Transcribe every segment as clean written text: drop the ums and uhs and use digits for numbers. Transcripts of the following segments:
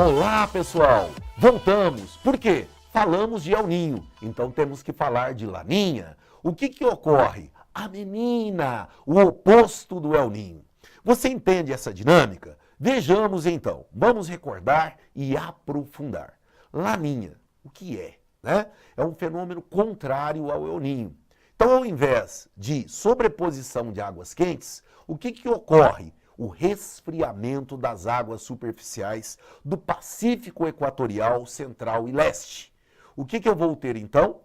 Olá, pessoal! Voltamos! Por quê? Falamos de El Ninho, então temos que falar de Laninha. O que ocorre? A menina, o oposto do El Ninho. Você entende essa dinâmica? Vejamos então. Vamos recordar e aprofundar. Laninha, o que é? É um fenômeno contrário ao El Ninho. Então, ao invés de sobreposição de águas quentes, o que ocorre? O resfriamento das águas superficiais do Pacífico Equatorial, Central e Leste. O que eu vou ter, então?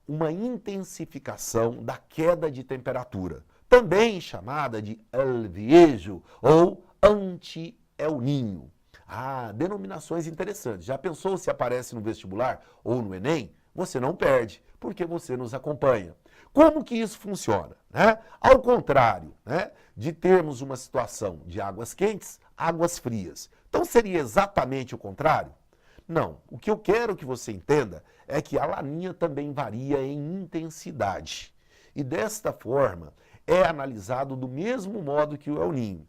Uma intensificação da queda de temperatura, também chamada de El Viejo ou anti-El Ninho. Denominações interessantes. Já pensou se aparece no vestibular ou no Enem? Você não perde, porque você nos acompanha. Como que isso funciona? Ao contrário, de termos uma situação de águas quentes, águas frias. Então seria exatamente o contrário? Não. O que eu quero que você entenda é que a Laninha também varia em intensidade. E desta forma é analisado do mesmo modo que o El Ninho.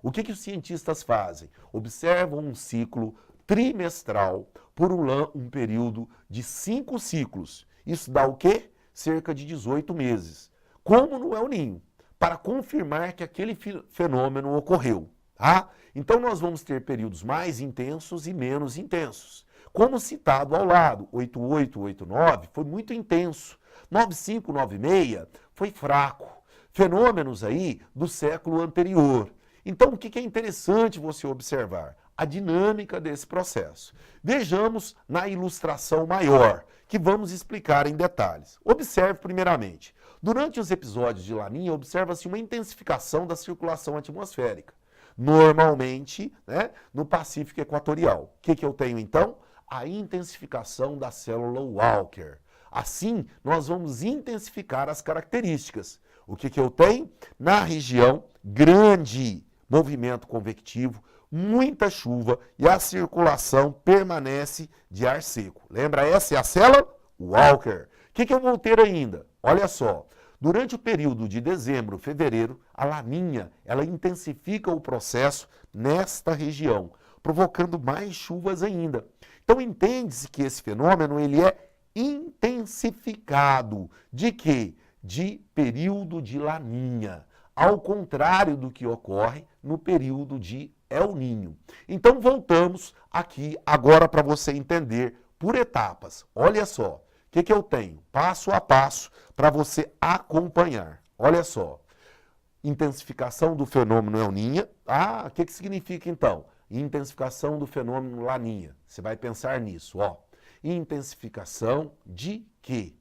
O que os cientistas fazem? Observam um ciclo trimestral por um período de 5 ciclos. Isso dá o quê? Cerca de 18 meses. Como no El Ninho, para confirmar que aquele fenômeno ocorreu. Então nós vamos ter períodos mais intensos e menos intensos. Como citado ao lado, 88, 89 foi muito intenso. 95, 96 foi fraco. Fenômenos aí do século anterior. Então o que é interessante você observar? A dinâmica desse processo. Vejamos na ilustração maior, que vamos explicar em detalhes. Observe primeiramente. Durante os episódios de Laninha, observa-se uma intensificação da circulação atmosférica. Normalmente, no Pacífico Equatorial. O que eu tenho então? A intensificação da célula Walker. Assim, nós vamos intensificar as características. O que eu tenho? Na região, grande movimento convectivo, muita chuva e a circulação permanece de ar seco. Lembra, essa é a célula Walker. O que eu vou ter ainda? Olha só, durante o período de dezembro, fevereiro, a Laninha, ela intensifica o processo nesta região, provocando mais chuvas ainda. Então entende-se que esse fenômeno ele é intensificado. De quê? De período de Laninha. Ao contrário do que ocorre no período de El Ninho. Então voltamos aqui agora para você entender por etapas. Olha só, o que eu tenho? Passo a passo para você acompanhar. Olha só, intensificação do fenômeno El Ninho. O que significa então? Intensificação do fenômeno Laninha. Você vai pensar nisso, ó. Intensificação de quê?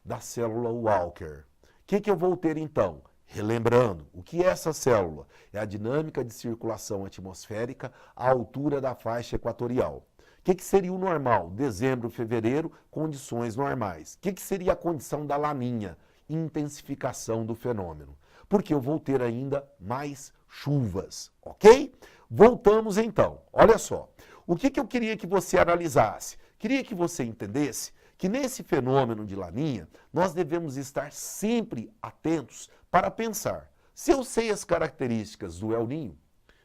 Da célula Walker. O que eu vou ter então? Relembrando, o que é essa célula? É a dinâmica de circulação atmosférica à altura da faixa equatorial. O que seria o normal? Dezembro, fevereiro, condições normais. O que seria a condição da Laninha? Intensificação do fenômeno. Porque eu vou ter ainda mais chuvas, ok? Voltamos então. Olha só, o que eu queria que você analisasse? Queria que você entendesse que nesse fenômeno de Laninha, nós devemos estar sempre atentos para pensar, se eu sei as características do El Ninho,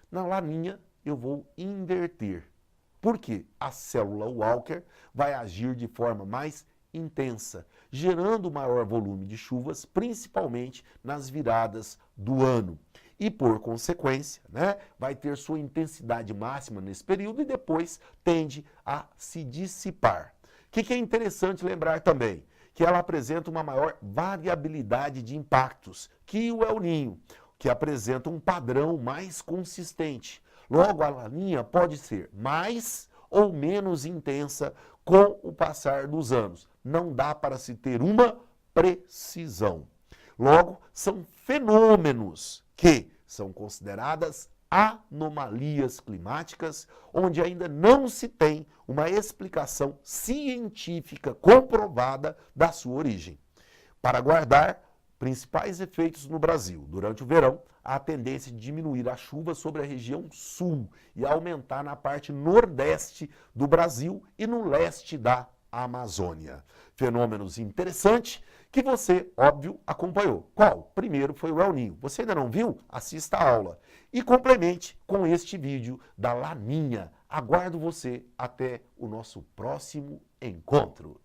na Laninha eu vou inverter. Por quê? A célula Walker vai agir de forma mais intensa, gerando maior volume de chuvas, principalmente nas viradas do ano. E, por consequência, vai ter sua intensidade máxima nesse período e depois tende a se dissipar. O que é interessante lembrar também? Que ela apresenta uma maior variabilidade de impactos que o El Ninho, que apresenta um padrão mais consistente. Logo, a Laninha pode ser mais ou menos intensa com o passar dos anos. Não dá para se ter uma precisão. Logo, são fenômenos que são consideradas anomalias climáticas, onde ainda não se tem uma explicação científica comprovada da sua origem. Para guardar principais efeitos no Brasil, durante o verão, há a tendência de diminuir a chuva sobre a região sul e aumentar na parte nordeste do Brasil e no leste da Amazônia. Fenômenos interessantes que você, óbvio, acompanhou. Qual? Primeiro foi o El Ninho. Você ainda não viu? Assista a aula. E complemente com este vídeo da Laninha. Aguardo você até o nosso próximo encontro.